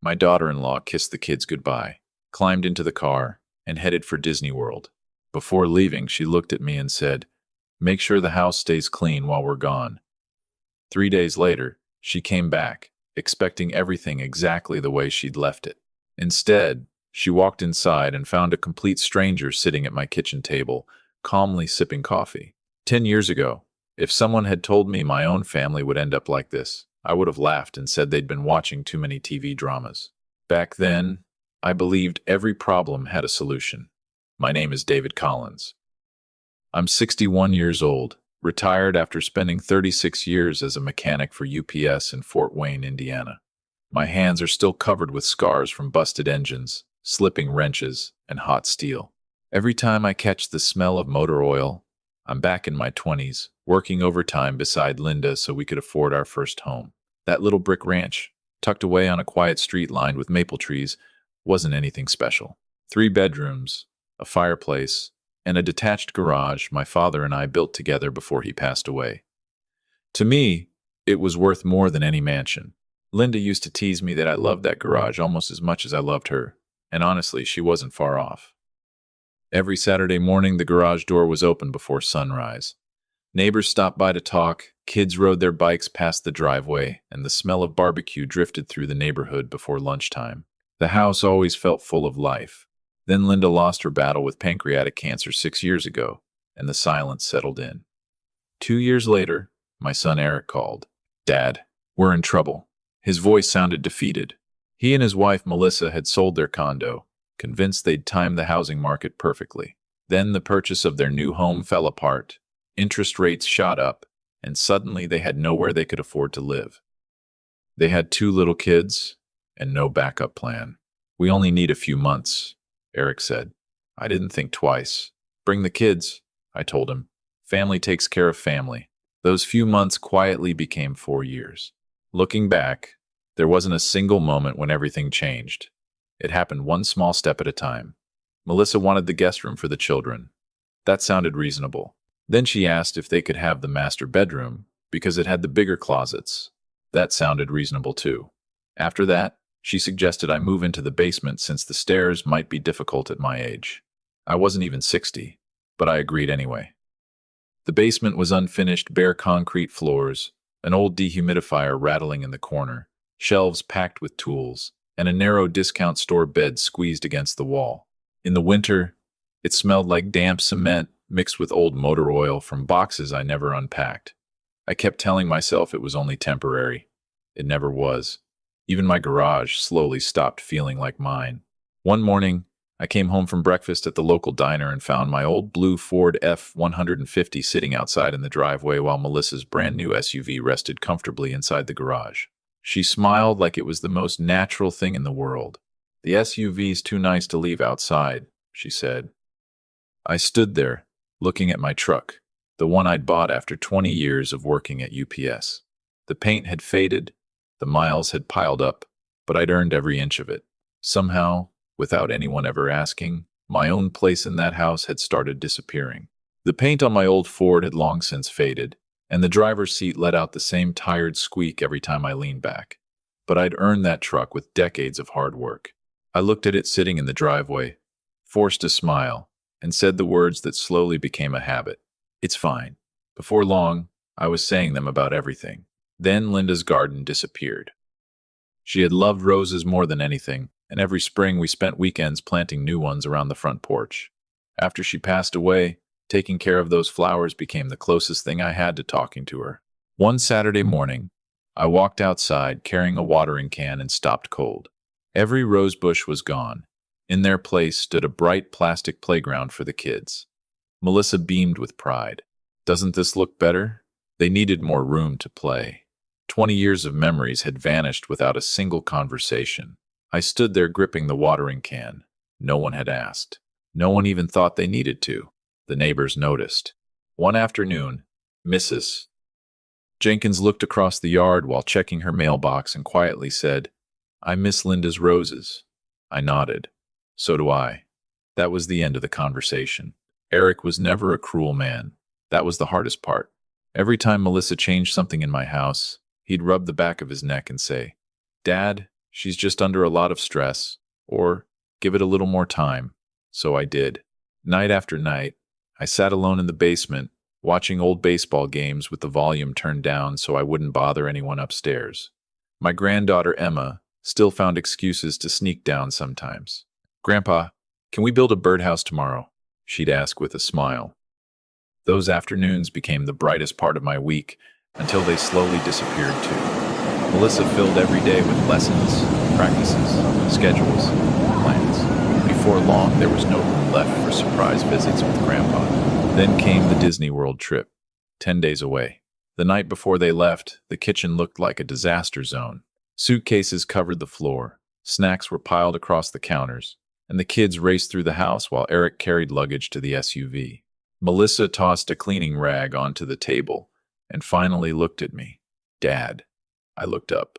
My daughter-in-law kissed the kids goodbye, climbed into the car, and headed for Disney World. Before leaving, she looked at me and said, "Make sure the house stays clean while we're gone." 3 days later, she came back, expecting everything exactly the way she'd left it. Instead, she walked inside and found a complete stranger sitting at my kitchen table, calmly sipping coffee. 10 years ago, if someone had told me my own family would end up like this, I would have laughed and said they'd been watching too many TV dramas. Back then, I believed every problem had a solution. My name is David Collins. I'm 61 years old, retired after spending 36 years as a mechanic for UPS in Fort Wayne, Indiana. My hands are still covered with scars from busted engines, slipping wrenches, and hot steel. Every time I catch the smell of motor oil, I'm back in my 20s, working overtime beside Linda so we could afford our first home. That little brick ranch, tucked away on a quiet street lined with maple trees, wasn't anything special. 3 bedrooms, a fireplace, and a detached garage my father and I built together before he passed away. To me, it was worth more than any mansion. Linda used to tease me that I loved that garage almost as much as I loved her, and honestly, she wasn't far off. Every Saturday morning, the garage door was open before sunrise. Neighbors stopped by to talk, kids rode their bikes past the driveway, and the smell of barbecue drifted through the neighborhood before lunchtime. The house always felt full of life. Then Linda lost her battle with pancreatic cancer 6 years ago, and the silence settled in. 2 years later, my son Eric called. "Dad, we're in trouble." His voice sounded defeated. He and his wife Melissa had sold their condo, convinced they'd timed the housing market perfectly. Then the purchase of their new home fell apart. Interest rates shot up, and suddenly they had nowhere they could afford to live. They had 2 little kids and no backup plan. "We only need a few months," Eric said. I didn't think twice. "Bring the kids," I told him. "Family takes care of family." Those few months quietly became 4 years. Looking back, there wasn't a single moment when everything changed. It happened one small step at a time. Melissa wanted the guest room for the children. That sounded reasonable. Then she asked if they could have the master bedroom because it had the bigger closets. That sounded reasonable too. After that, she suggested I move into the basement since the stairs might be difficult at my age. I wasn't even 60, but I agreed anyway. The basement was unfinished, bare concrete floors, an old dehumidifier rattling in the corner, shelves packed with tools, and a narrow discount store bed squeezed against the wall. In the winter, it smelled like damp cement mixed with old motor oil from boxes I never unpacked. I kept telling myself it was only temporary. It never was. Even my garage slowly stopped feeling like mine. One morning, I came home from breakfast at the local diner and found my old blue Ford F-150 sitting outside in the driveway while Melissa's brand new SUV rested comfortably inside the garage. She smiled like it was the most natural thing in the world. "The SUV's too nice to leave outside," she said. I stood there, looking at my truck, the one I'd bought after 20 years of working at UPS. The paint had faded, the miles had piled up, but I'd earned every inch of it. Somehow, without anyone ever asking, my own place in that house had started disappearing. The paint on my old Ford had long since faded, and the driver's seat let out the same tired squeak every time I leaned back. But I'd earned that truck with decades of hard work. I looked at it sitting in the driveway, forced a smile, and said the words that slowly became a habit. "It's fine." Before long, I was saying them about everything. Then Linda's garden disappeared. She had loved roses more than anything, and every spring we spent weekends planting new ones around the front porch. After she passed away, taking care of those flowers became the closest thing I had to talking to her. One Saturday morning, I walked outside carrying a watering can and stopped cold. Every rose bush was gone. In their place stood a bright plastic playground for the kids. Melissa beamed with pride. "Doesn't this look better?" They needed more room to play. 20 years of memories had vanished without a single conversation. I stood there gripping the watering can. No one had asked. No one even thought they needed to. The neighbors noticed. One afternoon, Mrs. Jenkins looked across the yard while checking her mailbox and quietly said, "I miss Linda's roses." I nodded. "So do I." That was the end of the conversation. Eric was never a cruel man. That was the hardest part. Every time Melissa changed something in my house, he'd rub the back of his neck and say, "Dad, She's just under a lot of stress, or give it a little more time. So I did. Night after night, I sat alone in the basement, watching old baseball games with the volume turned down so I wouldn't bother anyone upstairs. My granddaughter Emma still found excuses to sneak down sometimes. "Grandpa, can we build a birdhouse tomorrow?" she'd ask with a smile. Those afternoons became the brightest part of my week until they slowly disappeared too. Melissa filled every day with lessons, practices, schedules, plans. Before long, there was no room left for surprise visits with Grandpa. Then came the Disney World trip, 10 days away. The night before they left, the kitchen looked like a disaster zone. Suitcases covered the floor, snacks were piled across the counters, and the kids raced through the house while Eric carried luggage to the SUV. Melissa tossed a cleaning rag onto the table and finally looked at me. "Dad." I looked up.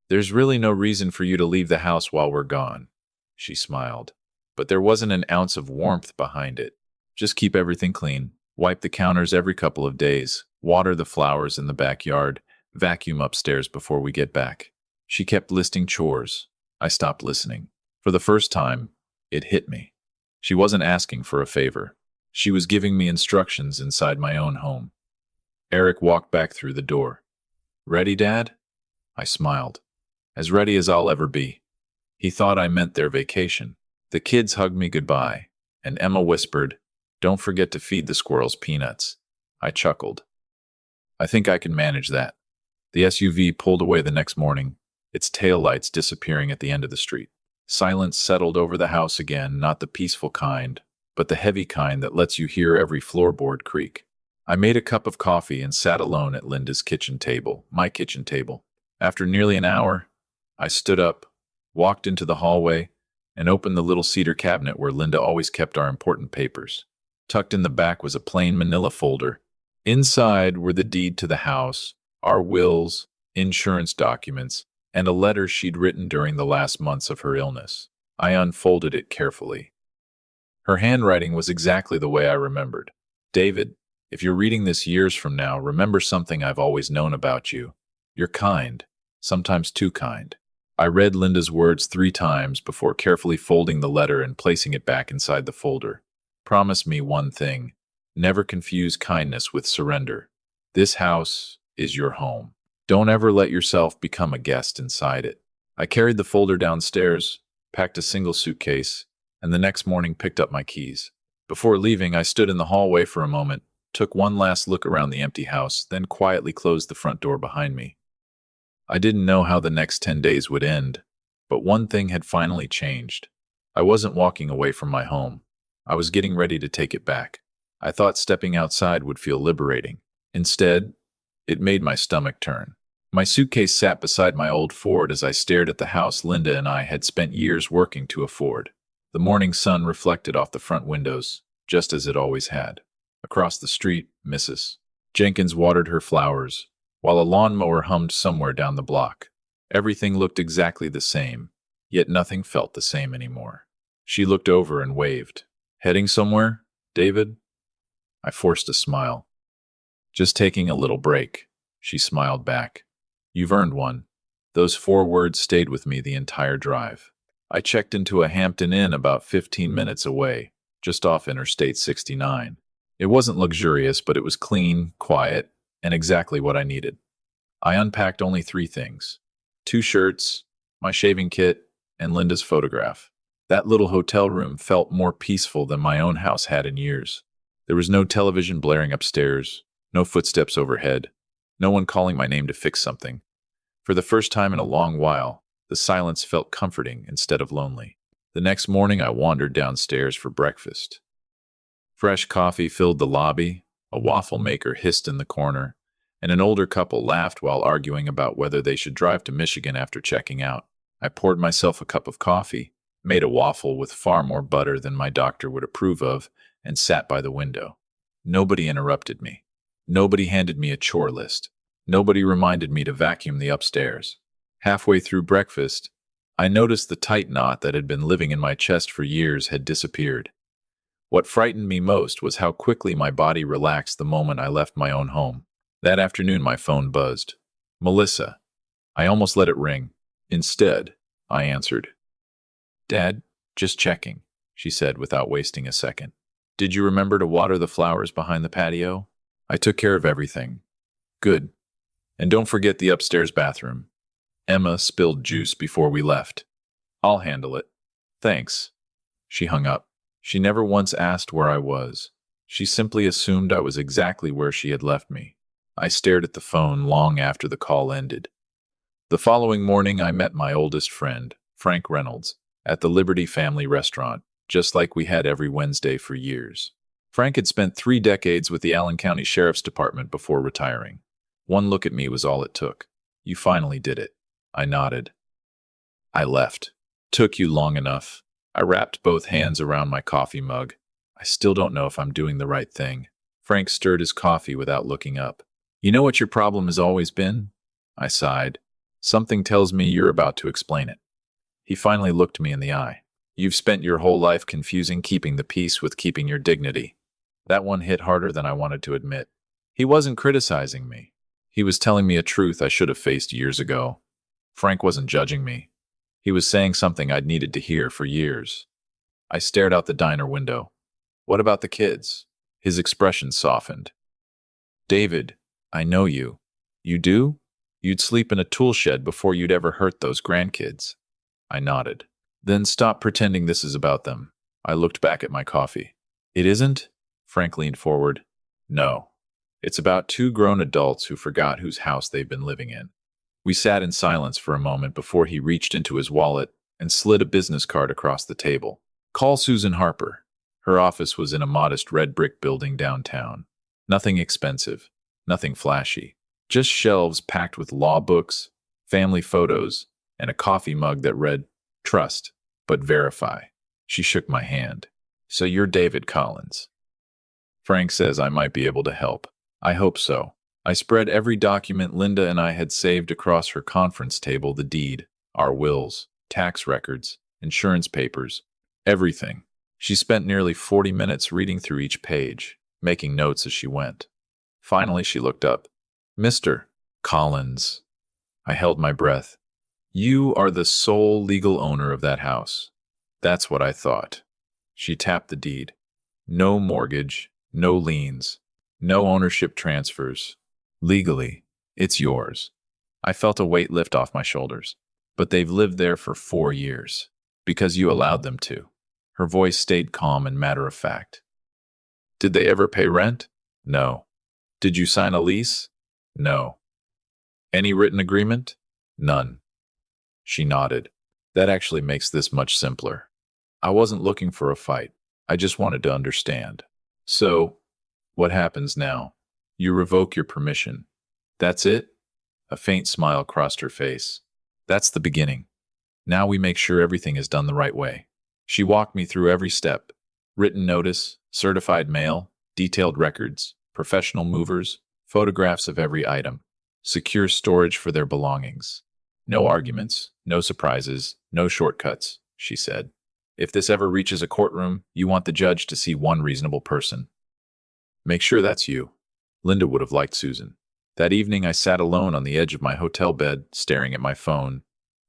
"There's really no reason for you to leave the house while we're gone," she smiled. But there wasn't an ounce of warmth behind it. "Just keep everything clean. Wipe the counters every couple of days. Water the flowers in the backyard. Vacuum upstairs before we get back." She kept listing chores. I stopped listening. For the first time, it hit me. She wasn't asking for a favor. She was giving me instructions inside my own home. Eric walked back through the door. "Ready, Dad?" I smiled. "As ready as I'll ever be." He thought I meant their vacation. The kids hugged me goodbye, and Emma whispered, "Don't forget to feed the squirrels peanuts." I chuckled. "I think I can manage that." The SUV pulled away the next morning, its taillights disappearing at the end of the street. Silence settled over the house again, not the peaceful kind, but the heavy kind that lets you hear every floorboard creak. I made a cup of coffee and sat alone at Linda's kitchen table, my kitchen table. After nearly an hour, I stood up, walked into the hallway, and opened the little cedar cabinet where Linda always kept our important papers. Tucked in the back was a plain manila folder. Inside were the deed to the house, our wills, insurance documents, and a letter she'd written during the last months of her illness. I unfolded it carefully. Her handwriting was exactly the way I remembered. "David, if you're reading this years from now, remember something I've always known about you. You're kind, sometimes too kind." I read Linda's words 3 times before carefully folding the letter and placing it back inside the folder. "Promise me one thing. Never confuse kindness with surrender. This house is your home. Don't ever let yourself become a guest inside it." I carried the folder downstairs, packed a single suitcase, and the next morning picked up my keys. Before leaving, I stood in the hallway for a moment, took one last look around the empty house, then quietly closed the front door behind me. I didn't know how the next 10 days would end, but one thing had finally changed. I wasn't walking away from my home. I was getting ready to take it back. I thought stepping outside would feel liberating. Instead, it made my stomach turn. My suitcase sat beside my old Ford as I stared at the house Linda and I had spent years working to afford. The morning sun reflected off the front windows, just as it always had. Across the street, Mrs. Jenkins watered her flowers, while a lawnmower hummed somewhere down the block. Everything looked exactly the same, yet nothing felt the same anymore. She looked over and waved. "Heading somewhere, David?" I forced a smile. "Just taking a little break," she smiled back. "You've earned one." Those 4 words stayed with me the entire drive. I checked into a Hampton Inn about 15 minutes away, just off Interstate 69. It wasn't luxurious, but it was clean, quiet, and exactly what I needed. I unpacked only 3 things: 2 shirts, my shaving kit, and Linda's photograph. That little hotel room felt more peaceful than my own house had in years. There was no television blaring upstairs, no footsteps overhead, no one calling my name to fix something. For the first time in a long while, the silence felt comforting instead of lonely. The next morning, I wandered downstairs for breakfast. Fresh coffee filled the lobby, a waffle maker hissed in the corner, and an older couple laughed while arguing about whether they should drive to Michigan after checking out. I poured myself a cup of coffee, made a waffle with far more butter than my doctor would approve of, and sat by the window. Nobody interrupted me. Nobody handed me a chore list. Nobody reminded me to vacuum the upstairs. Halfway through breakfast, I noticed the tight knot that had been living in my chest for years had disappeared. What frightened me most was how quickly my body relaxed the moment I left my own home. That afternoon, my phone buzzed. "Melissa." I almost let it ring. Instead, I answered. Dad, just checking, she said without wasting a second. Did you remember to water the flowers behind the patio? I took care of everything. Good. And don't forget the upstairs bathroom. Emma spilled juice before we left. I'll handle it. Thanks. She hung up. She never once asked where I was. She simply assumed I was exactly where she had left me. I stared at the phone long after the call ended. The following morning, I met my oldest friend, Frank Reynolds, at the Liberty Family Restaurant, just like we had every Wednesday for years. Frank had spent 3 decades with the Allen County Sheriff's Department before retiring. One look at me was all it took. You finally did it. I nodded. I left. Took you long enough. I wrapped both hands around my coffee mug. I still don't know if I'm doing the right thing. Frank stirred his coffee without looking up. You know what your problem has always been? I sighed. Something tells me you're about to explain it. He finally looked me in the eye. You've spent your whole life confusing keeping the peace with keeping your dignity. That one hit harder than I wanted to admit. He wasn't criticizing me. He was telling me a truth I should have faced years ago. Frank wasn't judging me. He was saying something I'd needed to hear for years. I stared out the diner window. What about the kids? His expression softened. David, I know you. You do? You'd sleep in a tool shed before you'd ever hurt those grandkids. I nodded. Then stop pretending this is about them. I looked back at my coffee. It isn't? Frank leaned forward. No. It's about 2 grown adults who forgot whose house they've been living in. We sat in silence for a moment before he reached into his wallet and slid a business card across the table. Call Susan Harper. Her office was in a modest red brick building downtown. Nothing expensive, nothing flashy. Just shelves packed with law books, family photos, and a coffee mug that read, Trust, but verify. She shook my hand. So you're David Collins. Frank says I might be able to help. I hope so. I spread every document Linda and I had saved across her conference table, the deed, our wills, tax records, insurance papers, everything. She spent nearly 40 minutes reading through each page, making notes as she went. Finally, she looked up. Mr. Collins. I held my breath. You are the sole legal owner of that house. That's what I thought. She tapped the deed. No mortgage, no liens, no ownership transfers. Legally, it's yours. I felt a weight lift off my shoulders. But they've lived there for 4 years. Because you allowed them to. Her voice stayed calm and matter-of-fact. Did they ever pay rent? No. Did you sign a lease? No. Any written agreement? None. She nodded. That actually makes this much simpler. I wasn't looking for a fight. I just wanted to understand. So, what happens now? You revoke your permission. That's it? A faint smile crossed her face. That's the beginning. Now we make sure everything is done the right way. She walked me through every step. Written notice, certified mail, detailed records, professional movers, photographs of every item, secure storage for their belongings. No arguments, no surprises, no shortcuts, she said. If this ever reaches a courtroom, you want the judge to see one reasonable person. Make sure that's you. Linda would have liked Susan. That evening, I sat alone on the edge of my hotel bed, staring at my phone.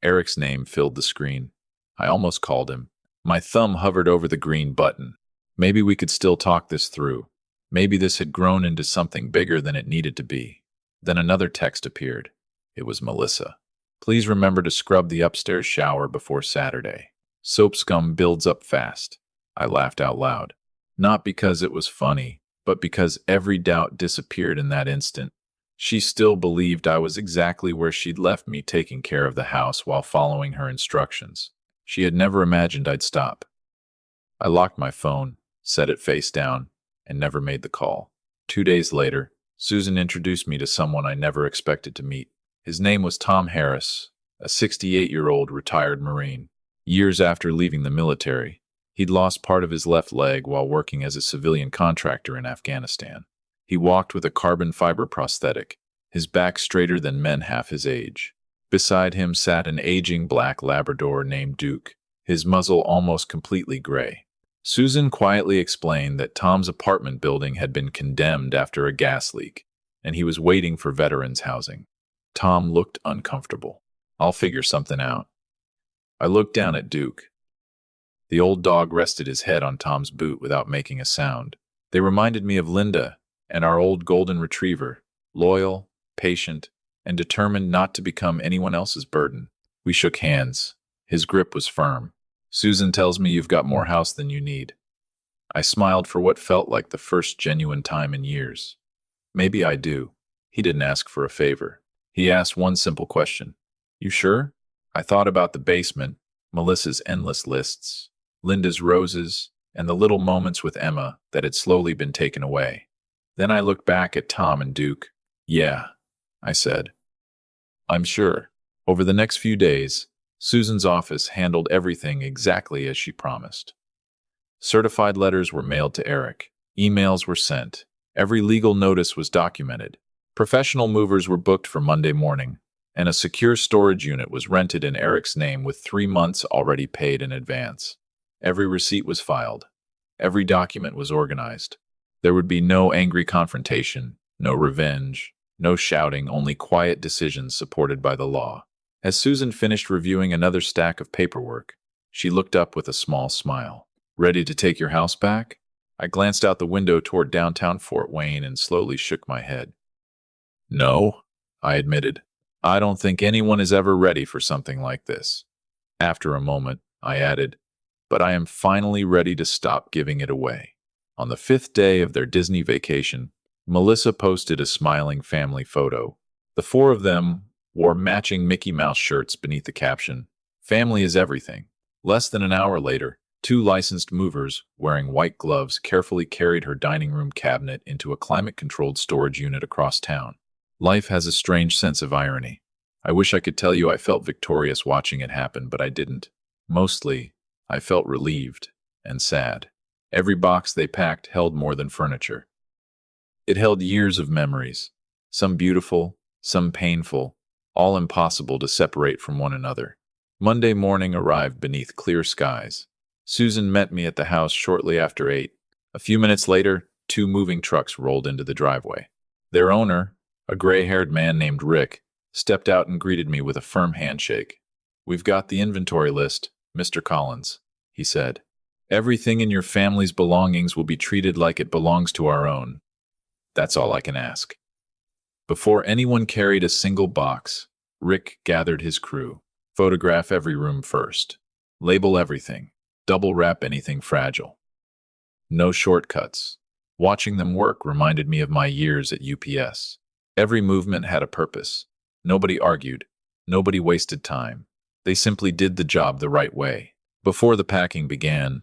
Eric's name filled the screen. I almost called him. My thumb hovered over the green button. Maybe we could still talk this through. Maybe this had grown into something bigger than it needed to be. Then another text appeared. It was Melissa. Please remember to scrub the upstairs shower before Saturday. Soap scum builds up fast. I laughed out loud. Not because it was funny, but because every doubt disappeared in that instant. She still believed I was exactly where she'd left me, taking care of the house while following her instructions. She had never imagined I'd stop. I locked my phone, set it face down, and never made the call. 2 days later, Susan introduced me to someone I never expected to meet. His name was Tom Harris, a 68-year-old retired Marine. Years after leaving the military, he'd lost part of his left leg while working as a civilian contractor in Afghanistan. He walked with a carbon fiber prosthetic, his back straighter than men half his age. Beside him sat an aging black Labrador named Duke, his muzzle almost completely gray. Susan quietly explained that Tom's apartment building had been condemned after a gas leak, and he was waiting for veterans housing. Tom looked uncomfortable. I'll figure something out. I looked down at Duke. The old dog rested his head on Tom's boot without making a sound. They reminded me of Linda and our old golden retriever, loyal, patient, and determined not to become anyone else's burden. We shook hands. His grip was firm. Susan tells me you've got more house than you need. I smiled for what felt like the first genuine time in years. Maybe I do. He didn't ask for a favor. He asked one simple question. You sure? I thought about the basement, Melissa's endless lists, Linda's roses, and the little moments with Emma that had slowly been taken away. Then I looked back at Tom and Duke. Yeah, I said. I'm sure. Over the next few days, Susan's office handled everything exactly as she promised. Certified letters were mailed to Eric. Emails were sent. Every legal notice was documented. Professional movers were booked for Monday morning, and a secure storage unit was rented in Eric's name with 3 months already paid in advance. Every receipt was filed. Every document was organized. There would be no angry confrontation, no revenge, no shouting, only quiet decisions supported by the law. As Susan finished reviewing another stack of paperwork, she looked up with a small smile. Ready to take your house back? I glanced out the window toward downtown Fort Wayne and slowly shook my head. No, I admitted. I don't think anyone is ever ready for something like this. After a moment, I added, but I am finally ready to stop giving it away. On the 5th day of their Disney vacation, Melissa posted a smiling family photo. The 4 of them wore matching Mickey Mouse shirts beneath the caption, "Family is everything." Less than an hour later, 2 licensed movers wearing white gloves carefully carried her dining room cabinet into a climate-controlled storage unit across town. Life has a strange sense of irony. I wish I could tell you I felt victorious watching it happen, but I didn't. Mostly, I felt relieved and sad. Every box they packed held more than furniture. It held years of memories, some beautiful, some painful, all impossible to separate from one another. Monday morning arrived beneath clear skies. Susan met me at the house shortly after 8. A few minutes later, 2 moving trucks rolled into the driveway. Their owner, a gray-haired man named Rick, stepped out and greeted me with a firm handshake. "We've got the inventory list, Mr. Collins," he said. "Everything in your family's belongings will be treated like it belongs to our own. That's all I can ask." Before anyone carried a single box, Rick gathered his crew. Photograph every room first. Label everything. Double wrap anything fragile. No shortcuts. Watching them work reminded me of my years at UPS. Every movement had a purpose. Nobody argued. Nobody wasted time. They simply did the job the right way. Before the packing began,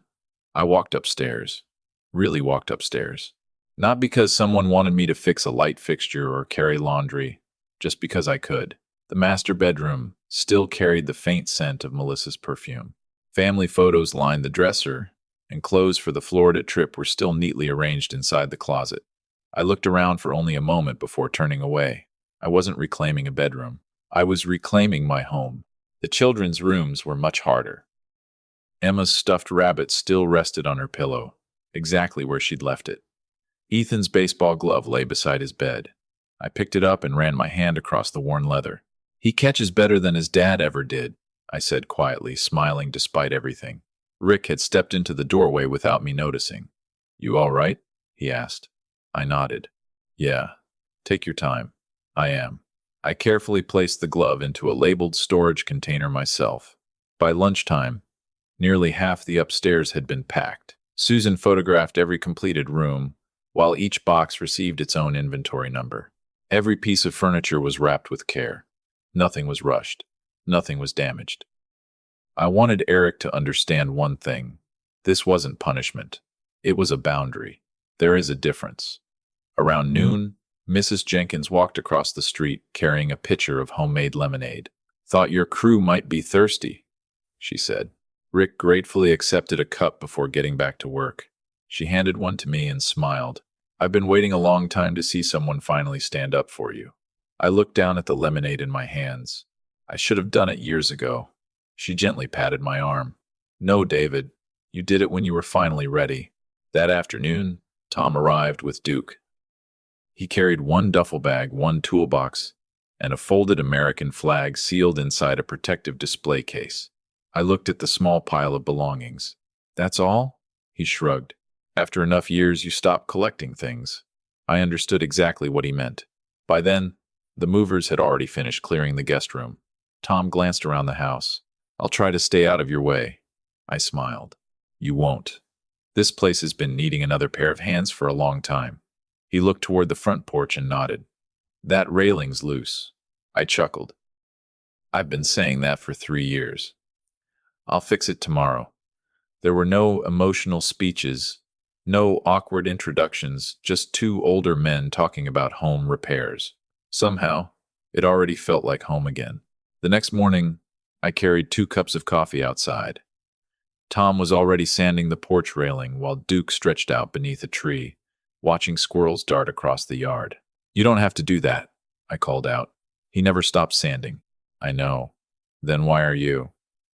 I walked upstairs. Really walked upstairs. Not because someone wanted me to fix a light fixture or carry laundry, just because I could. The master bedroom still carried the faint scent of Melissa's perfume. Family photos lined the dresser, and clothes for the Florida trip were still neatly arranged inside the closet. I looked around for only a moment before turning away. I wasn't reclaiming a bedroom. I was reclaiming my home. The children's rooms were much harder. Emma's stuffed rabbit still rested on her pillow, exactly where she'd left it. Ethan's baseball glove lay beside his bed. I picked it up and ran my hand across the worn leather. "He catches better than his dad ever did," I said quietly, smiling despite everything. Rick had stepped into the doorway without me noticing. "You all right?" he asked. I nodded. "Yeah. Take your time." "I am." I carefully placed the glove into a labeled storage container myself. By lunchtime, nearly half the upstairs had been packed. Susan photographed every completed room, while each box received its own inventory number. Every piece of furniture was wrapped with care. Nothing was rushed. Nothing was damaged. I wanted Eric to understand one thing. This wasn't punishment. It was a boundary. There is a difference. Around noon, Mrs. Jenkins walked across the street carrying a pitcher of homemade lemonade. "Thought your crew might be thirsty," she said. Rick gratefully accepted a cup before getting back to work. She handed one to me and smiled. "I've been waiting a long time to see someone finally stand up for you." I looked down at the lemonade in my hands. I should have done it years ago. She gently patted my arm. "No, David, you did it when you were finally ready." That afternoon, Tom arrived with Duke. He carried one duffel bag, one toolbox, and a folded American flag sealed inside a protective display case. I looked at the small pile of belongings. That's all? He shrugged. After enough years, you stop collecting things. I understood exactly what he meant. By then, the movers had already finished clearing the guest room. Tom glanced around the house. I'll try to stay out of your way. I smiled. You won't. This place has been needing another pair of hands for a long time. He looked toward the front porch and nodded. That railing's loose. I chuckled. I've been saying that for 3 years. I'll fix it tomorrow. There were no emotional speeches, no awkward introductions, just two older men talking about home repairs. Somehow, it already felt like home again. The next morning, I carried 2 cups of coffee outside. Tom was already sanding the porch railing while Duke stretched out beneath a tree, watching squirrels dart across the yard. You don't have to do that, I called out. He never stopped sanding. I know. Then why are you?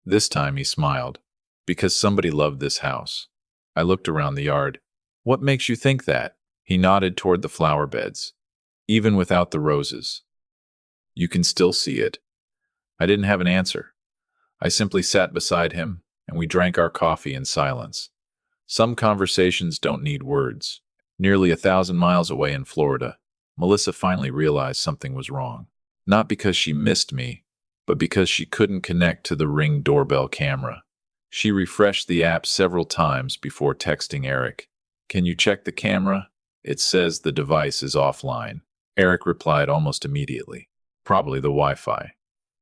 This time he smiled. Because somebody loved this house. I looked around the yard. What makes you think that? He nodded toward the flower beds. Even without the roses. You can still see it. I didn't have an answer. I simply sat beside him, and we drank our coffee in silence. Some conversations don't need words. Nearly 1,000 miles away in Florida, Melissa finally realized something was wrong. Not because she missed me, but because she couldn't connect to the Ring doorbell camera. She refreshed the app several times before texting Eric. Can you check the camera? It says the device is offline. Eric replied almost immediately. Probably the Wi-Fi.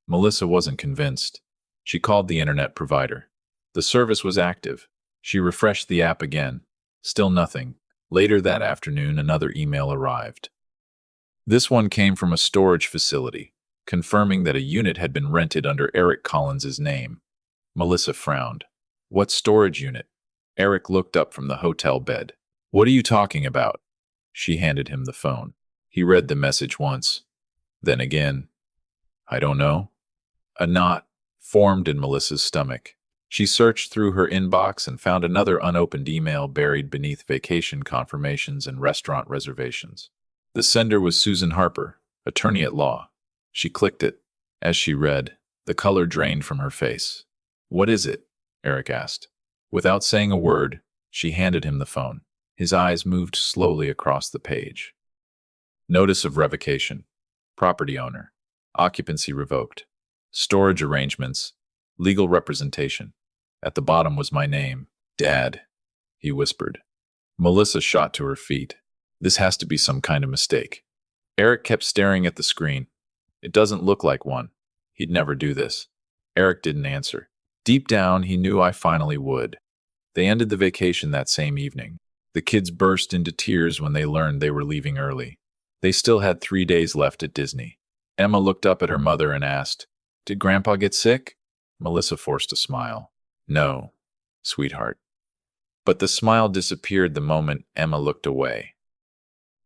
Melissa wasn't convinced. She called the internet provider. The service was active. She refreshed the app again. Still nothing. Later that afternoon, another email arrived. This one came from a storage facility, confirming that a unit had been rented under Eric Collins's name. Melissa frowned. What storage unit? Eric looked up from the hotel bed. What are you talking about? She handed him the phone. He read the message once. Then again. I don't know. A knot formed in Melissa's stomach. She searched through her inbox and found another unopened email buried beneath vacation confirmations and restaurant reservations. The sender was Susan Harper, attorney at law. She clicked it. As she read, the color drained from her face. What is it? Eric asked. Without saying a word, she handed him the phone. His eyes moved slowly across the page. Notice of revocation. Property owner. Occupancy revoked. Storage arrangements. Legal representation. At the bottom was my name. Dad, he whispered. Melissa shot to her feet. This has to be some kind of mistake. Eric kept staring at the screen. It doesn't look like one. He'd never do this. Eric didn't answer. Deep down, he knew I finally would. They ended the vacation that same evening. The kids burst into tears when they learned they were leaving early. They still had 3 days left at Disney. Emma looked up at her mother and asked, Did Grandpa get sick? Melissa forced a smile. No, sweetheart. But the smile disappeared the moment Emma looked away.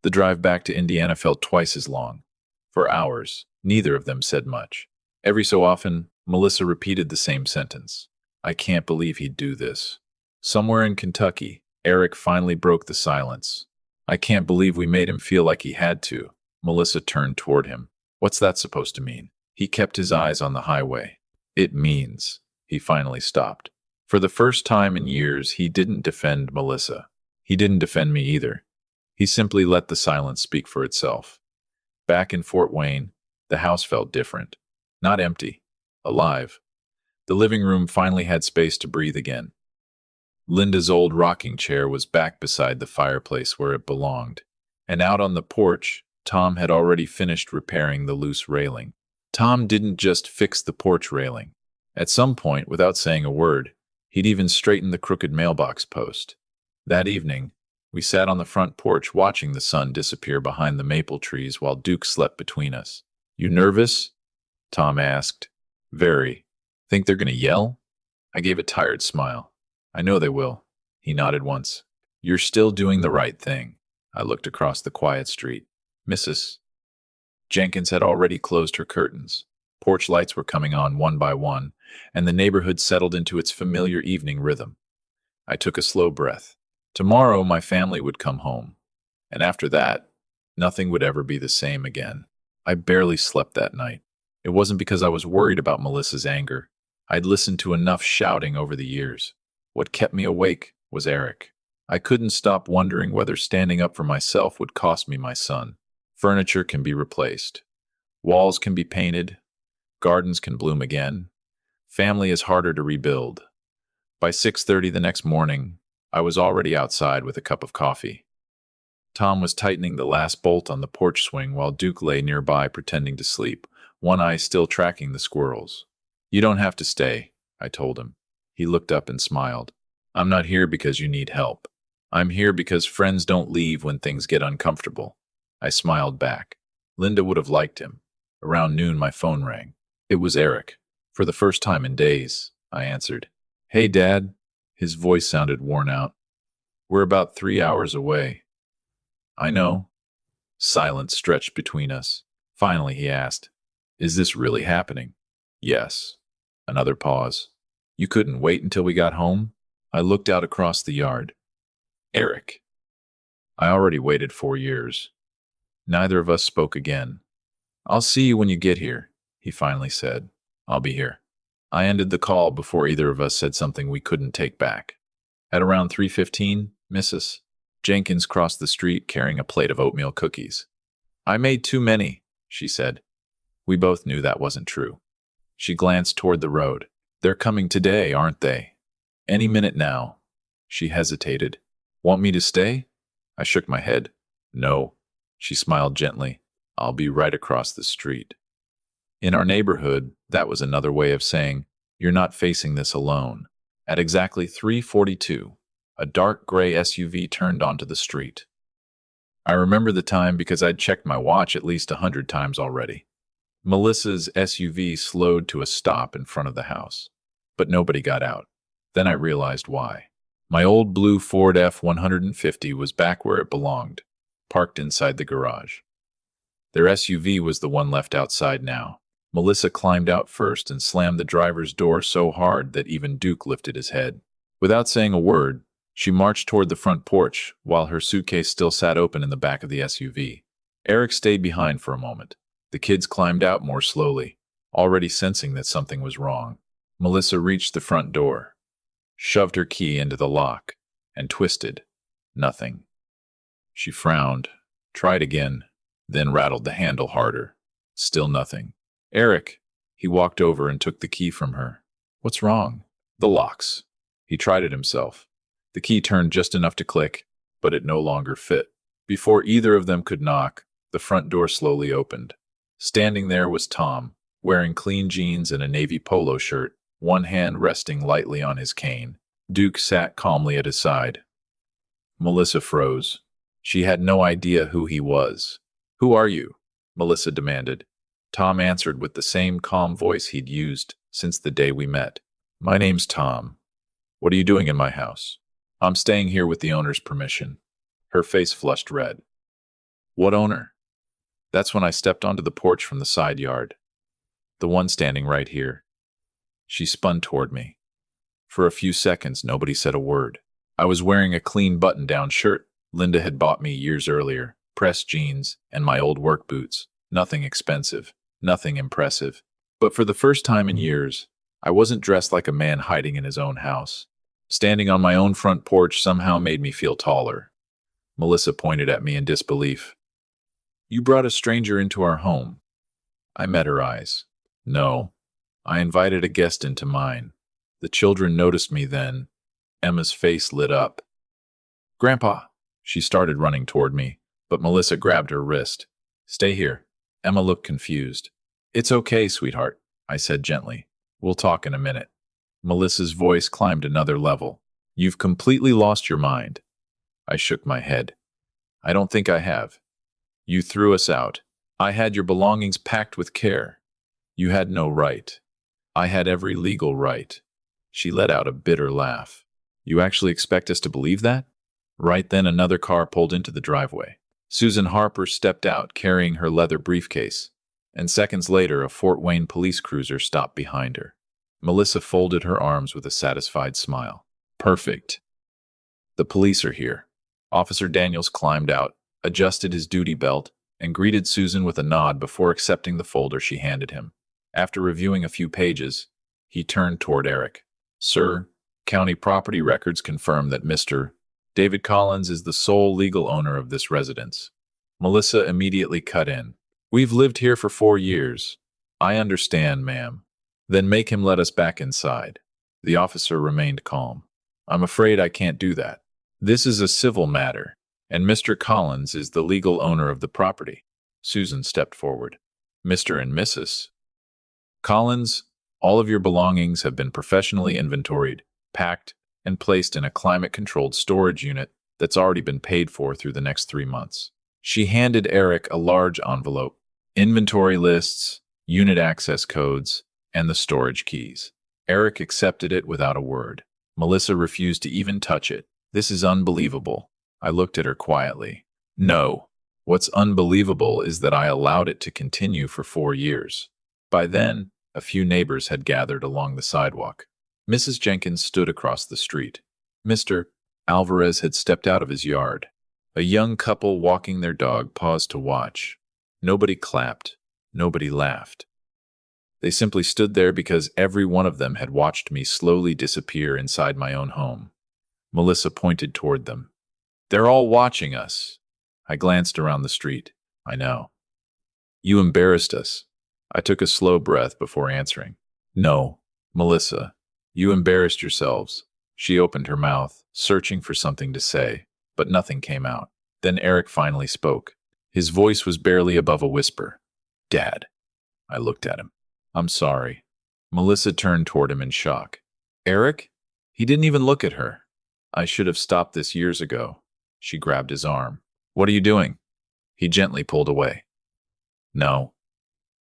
The drive back to Indiana felt twice as long. For hours, neither of them said much. Every so often, Melissa repeated the same sentence. I can't believe he'd do this. Somewhere in Kentucky, Eric finally broke the silence. I can't believe we made him feel like he had to. Melissa turned toward him. What's that supposed to mean? He kept his eyes on the highway. It means. He finally stopped. For the first time in years, he didn't defend Melissa. He didn't defend me either. He simply let the silence speak for itself. Back in Fort Wayne, the house felt different. Not empty. Alive. The living room finally had space to breathe again. Linda's old rocking chair was back beside the fireplace where it belonged. And out on the porch, Tom had already finished repairing the loose railing. Tom didn't just fix the porch railing. At some point, without saying a word, he'd even straightened the crooked mailbox post. That evening, we sat on the front porch watching the sun disappear behind the maple trees while Duke slept between us. You nervous? Tom asked. Very. Think they're going to yell? I gave a tired smile. I know they will. He nodded once. You're still doing the right thing. I looked across the quiet street. Mrs. Jenkins had already closed her curtains. Porch lights were coming on one by one, and the neighborhood settled into its familiar evening rhythm. I took a slow breath. Tomorrow my family would come home, and after that, nothing would ever be the same again. I barely slept that night. It wasn't because I was worried about Melissa's anger. I'd listened to enough shouting over the years. What kept me awake was Eric. I couldn't stop wondering whether standing up for myself would cost me my son. Furniture can be replaced. Walls can be painted. Gardens can bloom again. Family is harder to rebuild. By 6:30 the next morning, I was already outside with a cup of coffee. Tom was tightening the last bolt on the porch swing while Duke lay nearby pretending to sleep, one eye still tracking the squirrels. "You don't have to stay," I told him. He looked up and smiled. "I'm not here because you need help. I'm here because friends don't leave when things get uncomfortable." I smiled back. Linda would have liked him. Around noon, my phone rang. It was Eric. "For the first time in days," I answered. "Hey, Dad." His voice sounded worn out. "We're about 3 hours away." "I know." Silence stretched between us. Finally, he asked, "Is this really happening?" "Yes." Another pause. "You couldn't wait until we got home?" I looked out across the yard. "Eric." "I already waited 4 years." Neither of us spoke again. "I'll see you when you get here," he finally said. "I'll be here." I ended the call before either of us said something we couldn't take back. At around 3:15, Mrs. Jenkins crossed the street carrying a plate of oatmeal cookies. "I made too many," she said. We both knew that wasn't true. She glanced toward the road. "They're coming today, aren't they?" "Any minute now." She hesitated. "Want me to stay?" I shook my head. "No." She smiled gently. "I'll be right across the street." In our neighborhood, that was another way of saying, "You're not facing this alone." At exactly 3:42, a dark gray SUV turned onto the street. I remember the time because I'd checked my watch at least 100 times already. Melissa's SUV slowed to a stop in front of the house, but nobody got out. Then I realized why. My old blue Ford F-150 was back where it belonged, parked inside the garage. Their SUV was the one left outside now. Melissa climbed out first and slammed the driver's door so hard that even Duke lifted his head. Without saying a word, she marched toward the front porch while her suitcase still sat open in the back of the SUV. Eric stayed behind for a moment. The kids climbed out more slowly, already sensing that something was wrong. Melissa reached the front door, shoved her key into the lock, and twisted. Nothing. She frowned, tried again, then rattled the handle harder. Still nothing. "Eric." He walked over and took the key from her. "What's wrong?" "The locks." He tried it himself. The key turned just enough to click, but it no longer fit. Before either of them could knock, the front door slowly opened. Standing there was Tom, wearing clean jeans and a navy polo shirt, one hand resting lightly on his cane. Duke sat calmly at his side. Melissa froze. She had no idea who he was. "Who are you?" Melissa demanded. Tom answered with the same calm voice he'd used since the day we met. "My name's Tom. What are you doing in my house?" "I'm staying here with the owner's permission." Her face flushed red. "What owner?" That's when I stepped onto the porch from the side yard. "The one standing right here." She spun toward me. For a few seconds, nobody said a word. I was wearing a clean button-down shirt Linda had bought me years earlier, pressed jeans, and my old work boots. Nothing expensive, nothing impressive. But for the first time in years, I wasn't dressed like a man hiding in his own house. Standing on my own front porch somehow made me feel taller. Melissa pointed at me in disbelief. "You brought a stranger into our home." I met her eyes. "No, I invited a guest into mine." The children noticed me then. Emma's face lit up. "Grandpa!" She started running toward me, but Melissa grabbed her wrist. "Stay here." Emma looked confused. "It's okay, sweetheart," I said gently. "We'll talk in a minute." Melissa's voice climbed another level. "You've completely lost your mind." I shook my head. "I don't think I have. You threw us out. I had your belongings packed with care. You had no right. I had every legal right." She let out a bitter laugh. "You actually expect us to believe that?" Right then, another car pulled into the driveway. Susan Harper stepped out carrying her leather briefcase, and seconds later, a Fort Wayne police cruiser stopped behind her. Melissa folded her arms with a satisfied smile. "Perfect. The police are here." Officer Daniels climbed out, adjusted his duty belt, and greeted Susan with a nod before accepting the folder she handed him. After reviewing a few pages, he turned toward Eric. Sir, county property records confirm that Mr. David Collins is the sole legal owner of this residence. Melissa immediately cut in. We've lived here for 4 years. I understand, ma'am. Then make him let us back inside. The officer remained calm. I'm afraid I can't do that. This is a civil matter, and Mr. Collins is the legal owner of the property. Susan stepped forward. Mr. and Mrs. Collins, all of your belongings have been professionally inventoried, packed, and placed in a climate-controlled storage unit that's already been paid for through the next 3 months. She handed Eric a large envelope, inventory lists, unit access codes, and the storage keys. Eric accepted it without a word. Melissa refused to even touch it. This is unbelievable. I looked at her quietly. No. What's unbelievable is that I allowed it to continue for 4 years. By then, a few neighbors had gathered along the sidewalk. Mrs. Jenkins stood across the street. Mr. Alvarez had stepped out of his yard. A young couple walking their dog paused to watch. Nobody clapped. Nobody laughed. They simply stood there because every one of them had watched me slowly disappear inside my own home. Melissa pointed toward them. They're all watching us. I glanced around the street. I know. You embarrassed us. I took a slow breath before answering. No, Melissa, you embarrassed yourselves. She opened her mouth, searching for something to say, but nothing came out. Then Eric finally spoke. His voice was barely above a whisper. Dad. I looked at him. I'm sorry. Melissa turned toward him in shock. Eric? He didn't even look at her. I should have stopped this years ago. She grabbed his arm. What are you doing? He gently pulled away. No.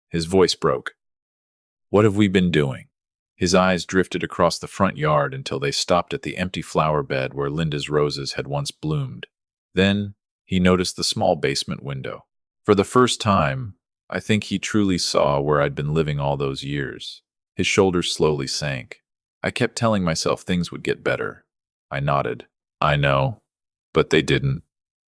His voice broke. What have we been doing? His eyes drifted across the front yard until they stopped at the empty flower bed where Linda's roses had once bloomed. Then he noticed the small basement window. For the first time, I think he truly saw where I'd been living all those years. His shoulders slowly sank. I kept telling myself things would get better. I nodded. I know. But they didn't.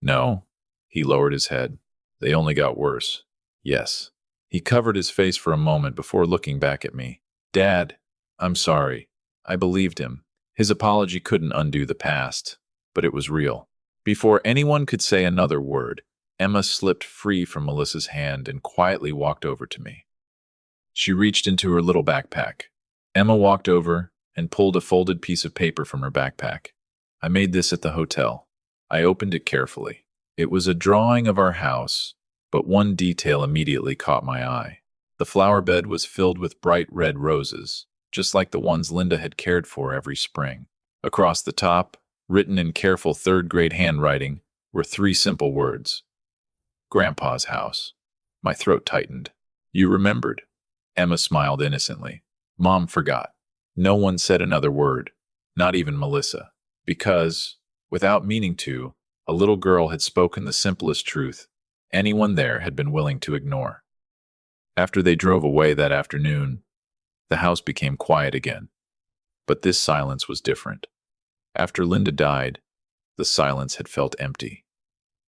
No. He lowered his head. They only got worse. Yes. He covered his face for a moment before looking back at me. Dad, I'm sorry. I believed him. His apology couldn't undo the past, but it was real. Before anyone could say another word, Emma slipped free from Melissa's hand and quietly walked over to me. She reached into her little backpack. Emma walked over and pulled a folded piece of paper from her backpack. I made this at the hotel. I opened it carefully. It was a drawing of our house, but one detail immediately caught my eye. The flower bed was filled with bright red roses, just like the ones Linda had cared for every spring. Across the top, written in careful third-grade handwriting, were 3 simple words. Grandpa's house. My throat tightened. You remembered. Emma smiled innocently. Mom forgot. No one said another word, not even Melissa, because, without meaning to, a little girl had spoken the simplest truth anyone there had been willing to ignore. After they drove away that afternoon, the house became quiet again. But this silence was different. After Linda died, the silence had felt empty.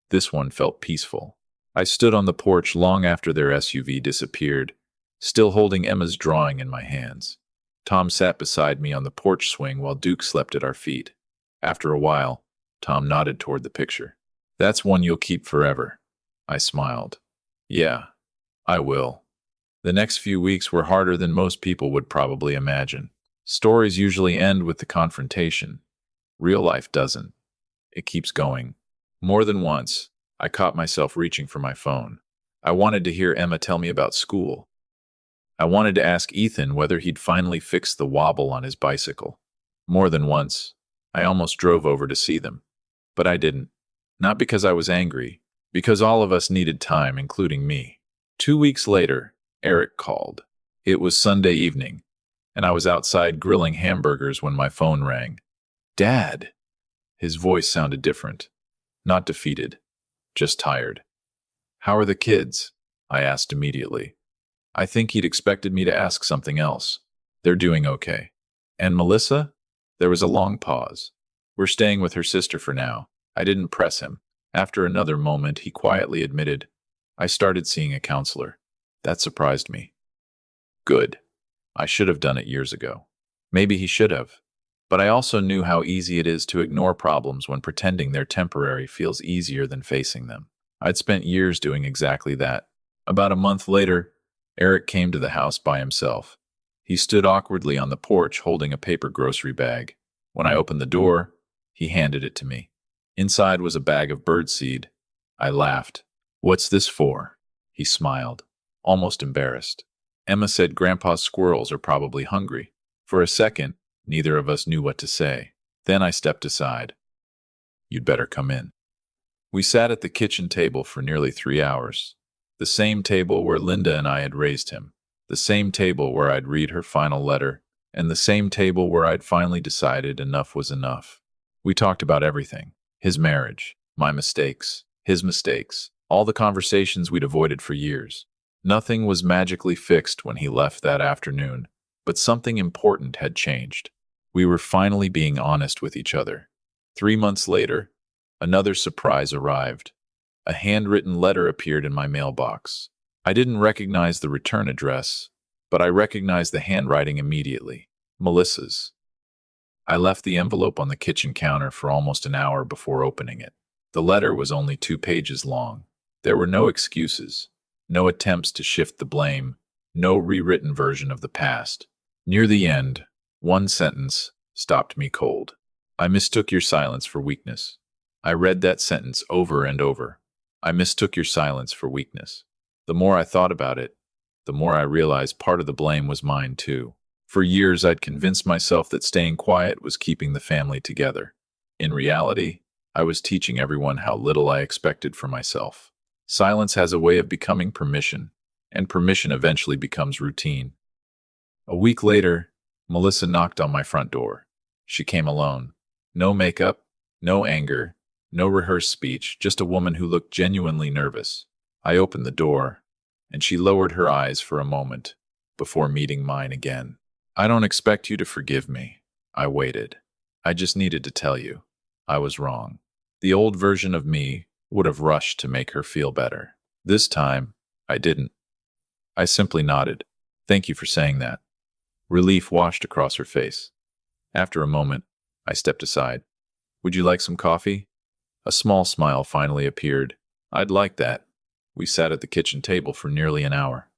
This one felt peaceful. I stood on the porch long after their SUV disappeared, still holding Emma's drawing in my hands. Tom sat beside me on the porch swing while Duke slept at our feet. After a while, Tom nodded toward the picture. That's one you'll keep forever. I smiled. Yeah, I will. The next few weeks were harder than most people would probably imagine. Stories usually end with the confrontation. Real life doesn't. It keeps going. More than once, I caught myself reaching for my phone. I wanted to hear Emma tell me about school. I wanted to ask Ethan whether he'd finally fixed the wobble on his bicycle. More than once, I almost drove over to see them. But I didn't. Not because I was angry, because all of us needed time, including me. 2 weeks later, Eric called. It was Sunday evening, and I was outside grilling hamburgers when my phone rang. Dad! His voice sounded different. Not defeated, just tired. How are the kids? I asked immediately. I think he'd expected me to ask something else. They're doing okay. And Melissa? There was a long pause. We're staying with her sister for now. I didn't press him. After another moment, he quietly admitted, I started seeing a counselor. That surprised me. Good. I should have done it years ago. Maybe he should have. But I also knew how easy it is to ignore problems when pretending they're temporary feels easier than facing them. I'd spent years doing exactly that. About a month later, Eric came to the house by himself. He stood awkwardly on the porch holding a paper grocery bag. When I opened the door, he handed it to me. Inside was a bag of birdseed. I laughed. "What's this for?" He smiled, almost embarrassed. "Emma said Grandpa's squirrels are probably hungry." For a second, neither of us knew what to say. Then I stepped aside. "You'd better come in." We sat at the kitchen table for nearly 3 hours. The same table where Linda and I had raised him. The same table where I'd read her final letter. And the same table where I'd finally decided enough was enough. We talked about everything. His marriage, my mistakes, his mistakes, all the conversations we'd avoided for years. Nothing was magically fixed when he left that afternoon, but something important had changed. We were finally being honest with each other. 3 months later, another surprise arrived. A handwritten letter appeared in my mailbox. I didn't recognize the return address, but I recognized the handwriting immediately. Melissa's. I left the envelope on the kitchen counter for almost an hour before opening it. The letter was only 2 pages long. There were no excuses, no attempts to shift the blame, no rewritten version of the past. Near the end, one sentence stopped me cold. "I mistook your silence for weakness." I read that sentence over and over. I mistook your silence for weakness. The more I thought about it, the more I realized part of the blame was mine too. For years, I'd convinced myself that staying quiet was keeping the family together. In reality, I was teaching everyone how little I expected for myself. Silence has a way of becoming permission, and permission eventually becomes routine. A week later, Melissa knocked on my front door. She came alone. No makeup, no anger, no rehearsed speech, just a woman who looked genuinely nervous. I opened the door, and she lowered her eyes for a moment before meeting mine again. "I don't expect you to forgive me." I waited. "I just needed to tell you. I was wrong." The old version of me would have rushed to make her feel better. This time, I didn't. I simply nodded. "Thank you for saying that." Relief washed across her face. After a moment, I stepped aside. "Would you like some coffee?" A small smile finally appeared. "I'd like that." We sat at the kitchen table for nearly an hour.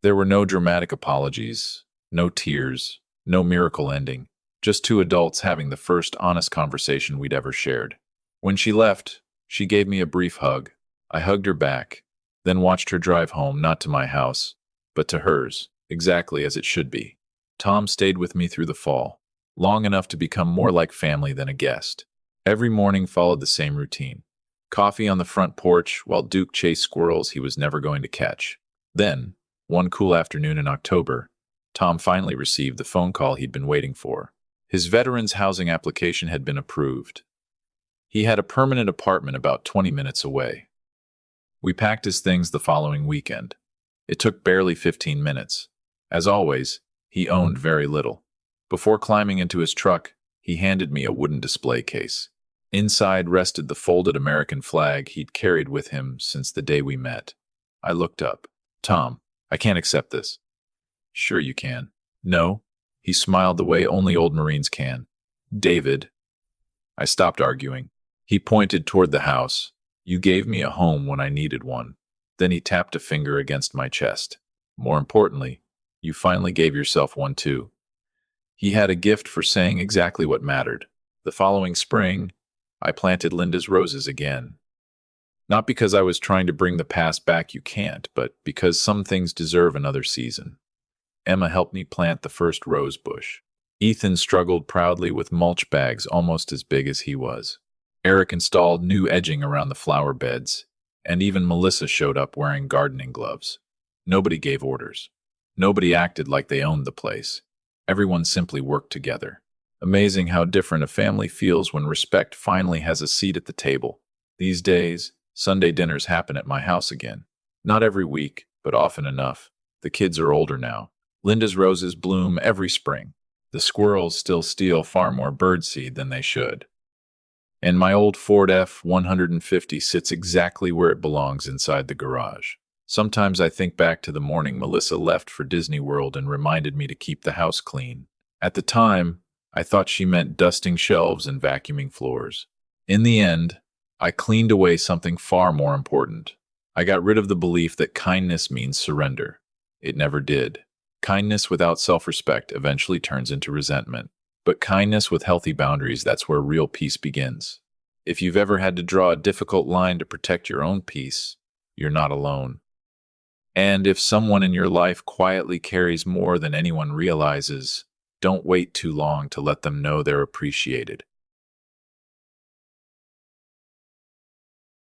There were no dramatic apologies, no tears, no miracle ending, just two adults having the first honest conversation we'd ever shared. When she left, she gave me a brief hug. I hugged her back, then watched her drive home, not to my house, but to hers, exactly as it should be. Tom stayed with me through the fall, long enough to become more like family than a guest. Every morning followed the same routine. Coffee on the front porch while Duke chased squirrels he was never going to catch. Then, one cool afternoon in October, Tom finally received the phone call he'd been waiting for. His veterans housing application had been approved. He had a permanent apartment about 20 minutes away. We packed his things the following weekend. It took barely 15 minutes. As always, he owned very little. Before climbing into his truck, he handed me a wooden display case. Inside rested the folded American flag he'd carried with him since the day we met. I looked up. "Tom, I can't accept this." "Sure you can." "No." He smiled the way only old Marines can. "David." I stopped arguing. He pointed toward the house. "You gave me a home when I needed one." Then he tapped a finger against my chest. "More importantly, you finally gave yourself one too." He had a gift for saying exactly what mattered. The following spring, I planted Linda's roses again. Not because I was trying to bring the past back, you can't, but because some things deserve another season. Emma helped me plant the first rose bush. Ethan struggled proudly with mulch bags almost as big as he was. Eric installed new edging around the flower beds, and even Melissa showed up wearing gardening gloves. Nobody gave orders. Nobody acted like they owned the place. Everyone simply worked together. Amazing how different a family feels when respect finally has a seat at the table. These days, Sunday dinners happen at my house again. Not every week, but often enough. The kids are older now. Linda's roses bloom every spring. The squirrels still steal far more birdseed than they should. And my old Ford F-150 sits exactly where it belongs inside the garage. Sometimes I think back to the morning Melissa left for Disney World and reminded me to keep the house clean. At the time, I thought she meant dusting shelves and vacuuming floors. In the end, I cleaned away something far more important. I got rid of the belief that kindness means surrender. It never did. Kindness without self-respect eventually turns into resentment. But kindness with healthy boundaries, that's where real peace begins. If you've ever had to draw a difficult line to protect your own peace, you're not alone. And if someone in your life quietly carries more than anyone realizes, don't wait too long to let them know they're appreciated.